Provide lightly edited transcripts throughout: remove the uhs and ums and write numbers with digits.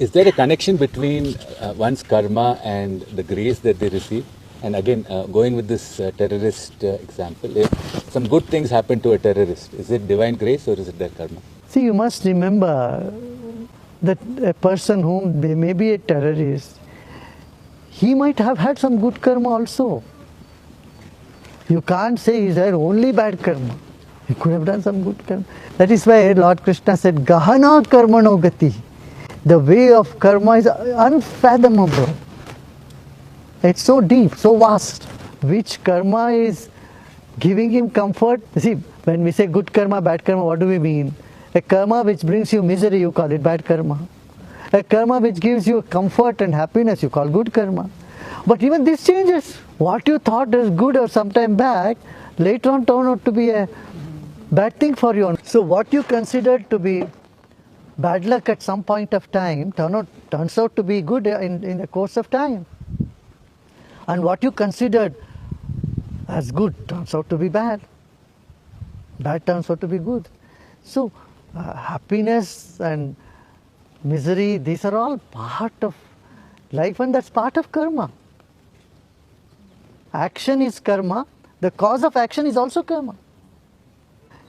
Is there a connection between one's karma and the grace that they receive? And again, going with this terrorist example, if some good things happen to a terrorist, is it divine grace or is it their karma? See, you must remember that a person whom may be a terrorist, he might have had some good karma also. You can't say he's had only bad karma. He could have done some good karma. That is why Lord Krishna said, Gahana karmano gati. The way of karma is unfathomable. It's so deep, so vast. Which karma is giving him comfort? See, when we say good karma, bad karma, what do we mean? A karma which brings you misery, you call it bad karma. A karma which gives you comfort and happiness, you call good karma. But even this changes. What you thought is good or sometime back, later on turn out to be a bad thing for you. So what you considered to be bad luck at some point of time turns out to be good in the course of time. And what you considered as good turns out to be bad. Bad turns out to be good. So happiness and misery, these are all part of life, and that's part of karma. Action is karma. The cause of action is also karma.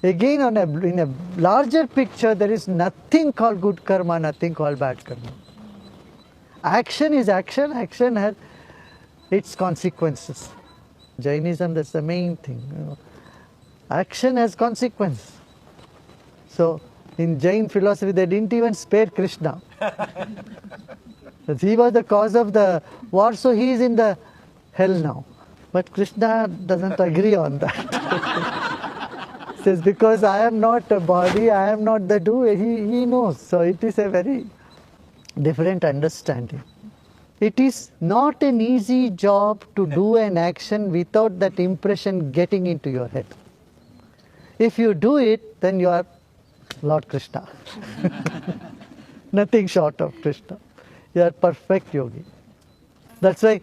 Again, in a larger picture, there is nothing called good karma, nothing called bad karma. Action is action. Action has its consequences. Jainism, that's the main thing. Action has consequence. So, in Jain philosophy, they didn't even spare Krishna. He was the cause of the war, so he is in the hell now. But Krishna doesn't agree on that. He says, because I am not a body, I am not the doer, he knows. So it is a very different understanding. It is not an easy job to do an action without that impression getting into your head. If you do it, then you are Lord Krishna. Nothing short of Krishna. You are perfect yogi. That's why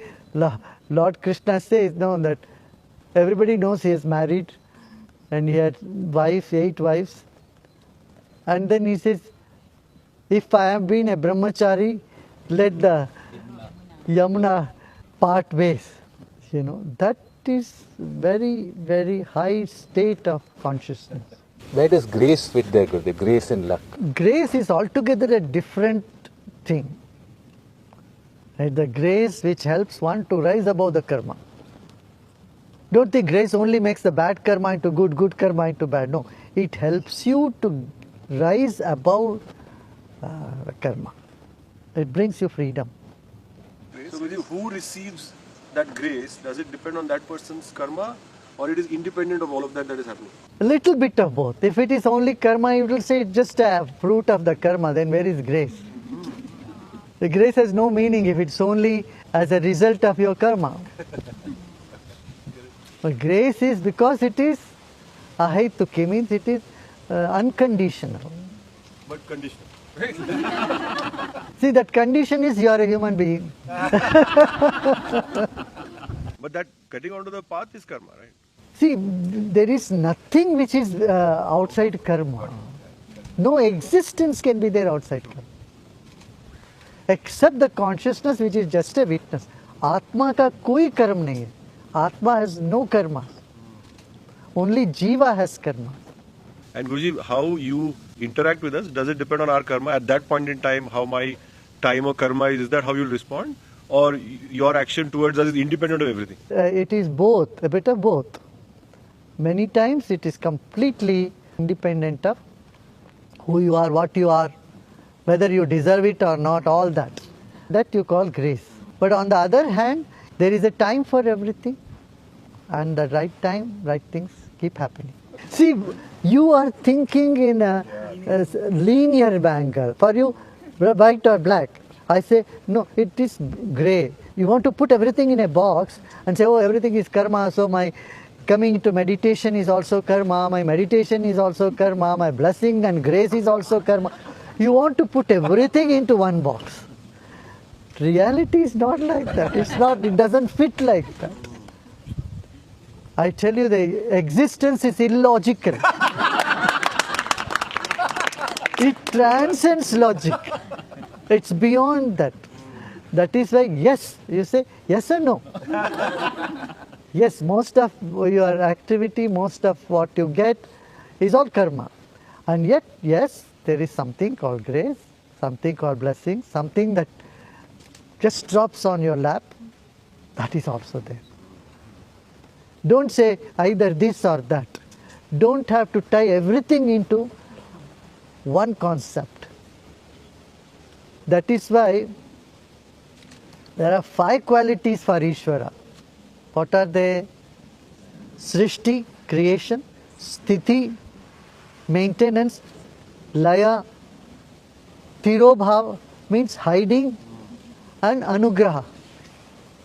Lord Krishna says that everybody knows he is married and he had 8 wives. And then he says, if I have been a brahmachari, let the Yamuna part ways. That is very, very high state of consciousness. Where does grace fit there, Gurudev? Grace and luck? Grace is altogether a different thing. Right? The grace which helps one to rise above the karma. Don't think grace only makes the bad karma into good, good karma into bad. No, it helps you to rise above the karma. It brings you freedom. So, who receives that grace? Does it depend on that person's karma, or it is independent of all of that is happening? A little bit of both. If it is only karma, you will say it's just a fruit of the karma, then where is grace? The grace has no meaning if it's only as a result of your karma. But grace is because it is ahaituki, means it is unconditional. But conditional. See, that condition is you are a human being. But that getting onto the path is karma, right? See, there is nothing which is outside karma. No existence can be there outside karma. Except the consciousness which is just a witness. Atma ka koi karma nahi hai. Atma has no karma. Only Jiva has karma. And Guruji, how you interact with us, does it depend on our karma? At that point in time, how my time or karma is that how you'll respond? Or your action towards us is independent of everything? It is both, a bit of both. Many times it is completely independent of who you are, what you are, whether you deserve it or not, all that. That you call grace. But on the other hand, there is a time for everything. And the right time, right things keep happening. See, you are thinking in a linear angle. For you, white or black. I say, no, it is grey. You want to put everything in a box and say, oh, everything is karma, so my coming to meditation is also karma, my meditation is also karma, my blessing and grace is also karma. You want to put everything into one box. Reality is not like that. It doesn't fit like that. I tell you, the existence is illogical. It transcends logic. It's beyond that. That is why, yes, you say yes or no. Yes, most of your activity, most of what you get is all karma. And yet, yes, there is something called grace, something called blessing, something that just drops on your lap. That is also there. Don't say either this or that. Don't have to tie everything into one concept. That is why there are 5 qualities for Ishvara. What are they? Srishti, creation, Sthiti, maintenance, Laya, Tirobhava means hiding, and Anugraha,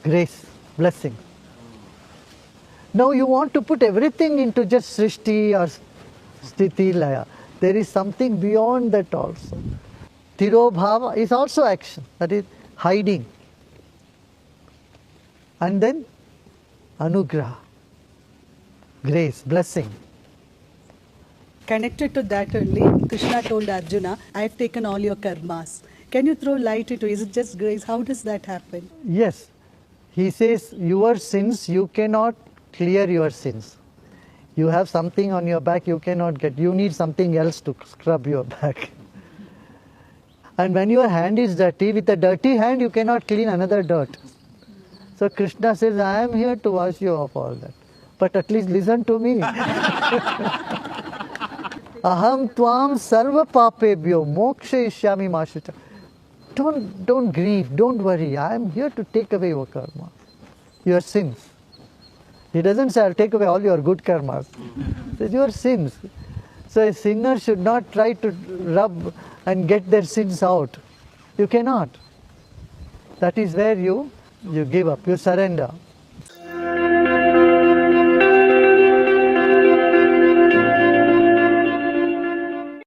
grace, blessing. Now you want to put everything into just Srishti or Sthiti, Laya. There is something beyond that also. Tirobhava is also action, that is hiding. And then Anugraha, grace, blessing. Connected to that only, Krishna told Arjuna, I have taken all your karmas. Can you throw light into, is it just grace? How does that happen? Yes, he says your sins, you cannot clear your sins. You have something on your back you cannot get. You need something else to scrub your back. And when your hand is dirty, with a dirty hand you cannot clean another dirt. So Krishna says, I am here to wash you off all that. But at least listen to me. Aham tvam sarva papebhyo mokshayishyami mashucha. Don't grieve, don't worry. I am here to take away your karma, your sins. He doesn't say, I'll take away all your good karmas. He says, your sins. So a sinner should not try to rub and get their sins out. You cannot. That is where you give up, you surrender.